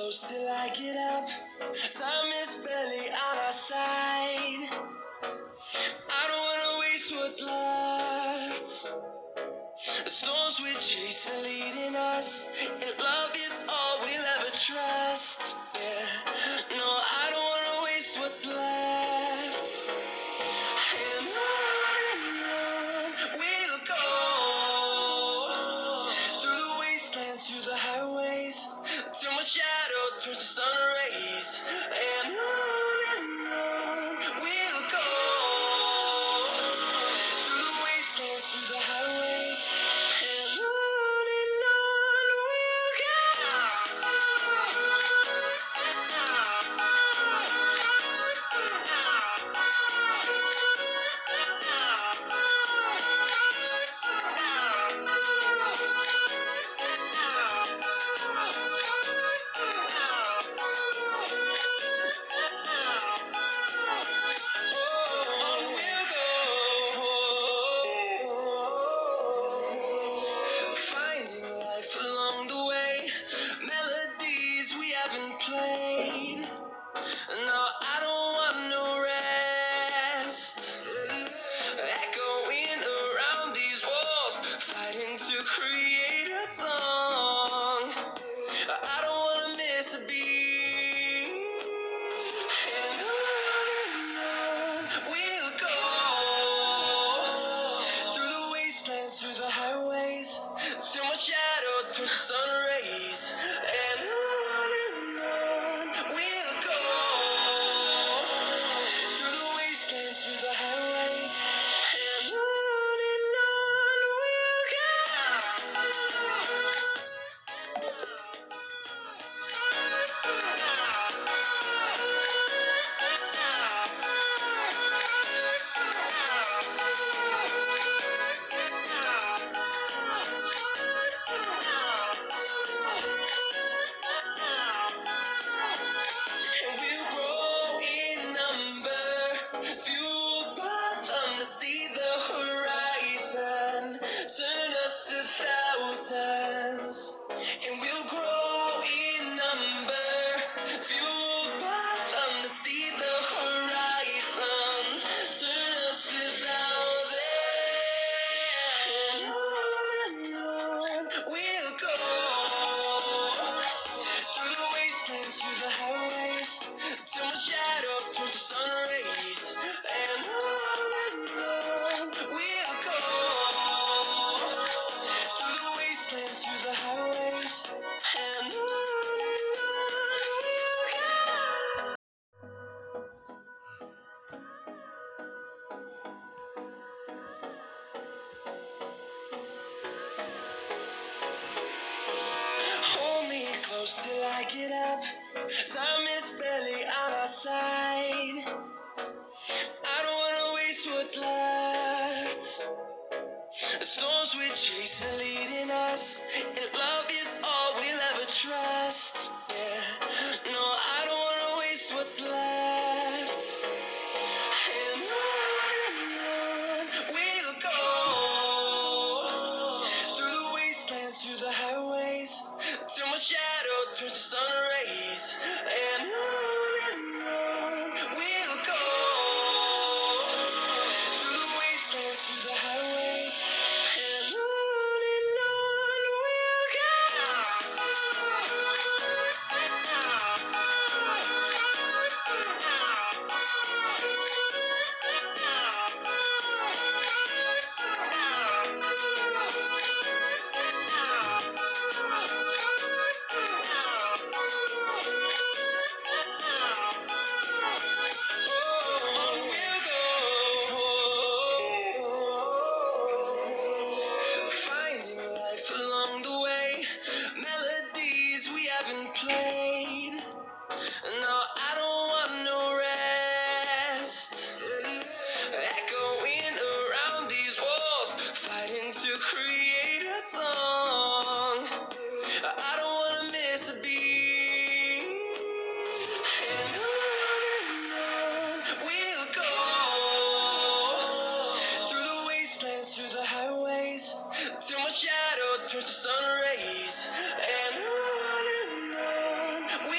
close till I get up. Time is barely on our side. I don't wanna waste what's left. The storms we chase are leading us, and love is all we'll ever trust. Yeah, no, I don't wanna waste what's left. And on we'll go, through the wastelands, through the highways, till my shadow turns to sun rays. And on we'll go, through the wastelands, through the highways, and on we'll go. Finding life along the way, melodies we haven't played. No, I don't want no rest. Echoing around these walls, fighting to create a song. I don't wanna miss a beat. And on we'll go, through the wastelands, through the highways, till my shadow turns to sun rays. And on we'll go, through the wastelands, through the highways, and on we'll go. And we'll grow in number, fueled by them to see the horizon, turn us to thousands. And we'll grow in number, fueled by them to see the horizon, turn us to thousands. And on we'll go, through the wastelands, through the highways, till my shadow turns to sun rays. And on we'll go, through the wastelands, through the highways, and on we'll go. Hold me close till I get up. Time is barely on our side. I don't wanna waste what's left. The storms we chase are leading us, and love is all we'll ever trust. Yeah, no, I don't wanna waste what's left. And on we'll go, through the wastelands, through the highways, till my shadow turns to sun rays. And on we'll go, through the wastelands, through the highways, and on we'll go. On we'll go, finding life along the way, melodies we haven't played. No, I don't want no rest. Echoing around these walls, fighting to create a song. I don't wanna miss a beat. And on we'll go, through the wastelands, through the highways, till my shadow turns to sun rays. And on we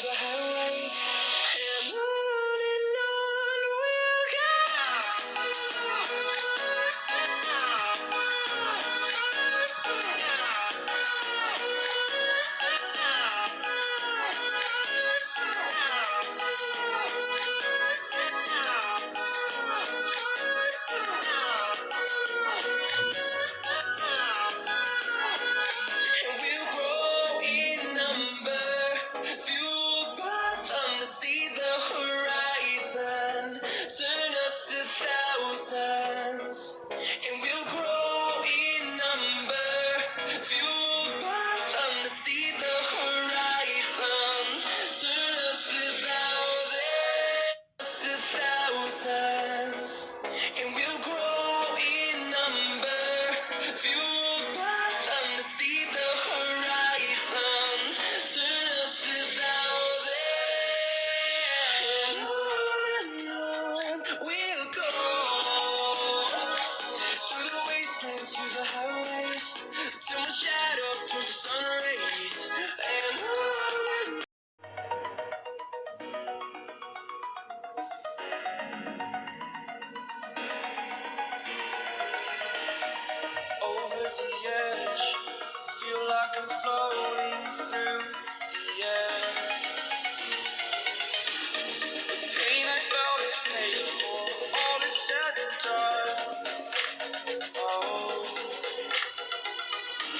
through the highways, and on we'll and we'll grow in number, fueled by them to see the horizon, turn us to thousands. And we'll grow in number, fueled by them to see the horizon, turn us to thousands. And we'll grow in number, fueled by them to see the horizon, turn us to thousands. On we'll go, through the wastelands, through the highways, till my shadow turns to sun rays, and on. Over the edge, feel like I'm floating through the air. The pain I felt is paid for, all is said and done. Oh,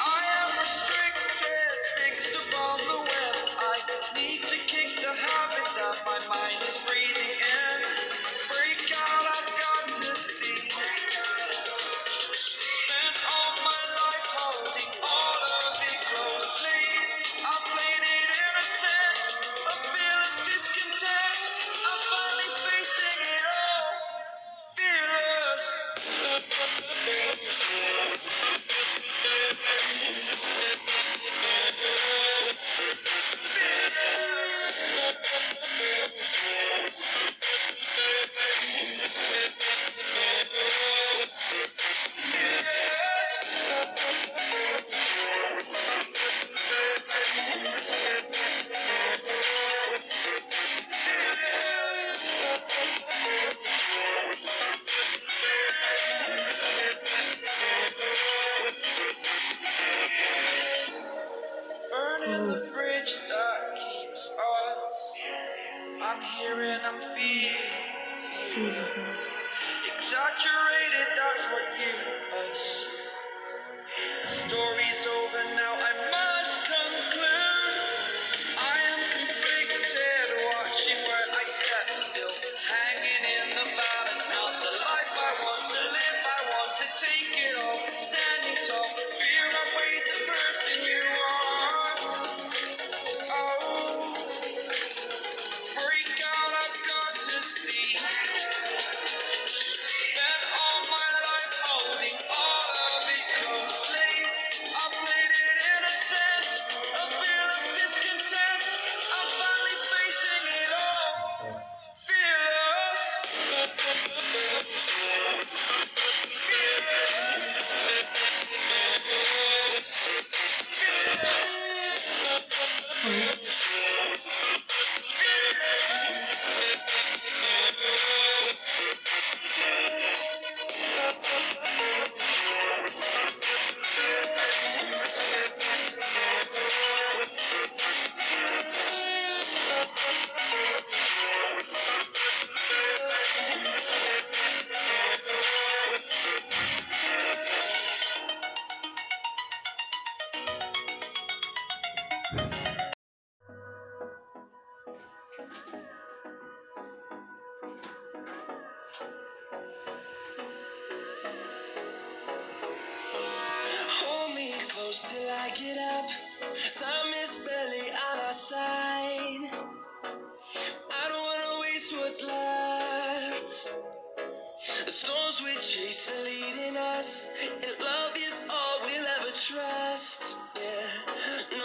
I am restricted, fixed upon the web. I need to kick the habit that my mind is breathing in. Break out, I've got to see. Spent all my life holding all of it closely. I played it innocent, a feel of discontent. I'm finally facing it all, fearless. Burning the bridge that keeps us. I'm here and I'm feeling exaggerated, that's what you assume. The story's over now, I must conclude. I am conflicted, watching where I step still, hanging in the balance, not the life I want to live. I want to take it all, standing tall, fear I weighed the person you are. Oh, break out, I've got to see. Spent all my life holding all of it closely. I played it innocent, a feel of discontent. I'm finally facing it all, fearless. Hold me close till I get up. Time is barely on our side. I don't wanna waste what's left. The storms we chase are leading us, and love is all we'll ever trust. Yeah,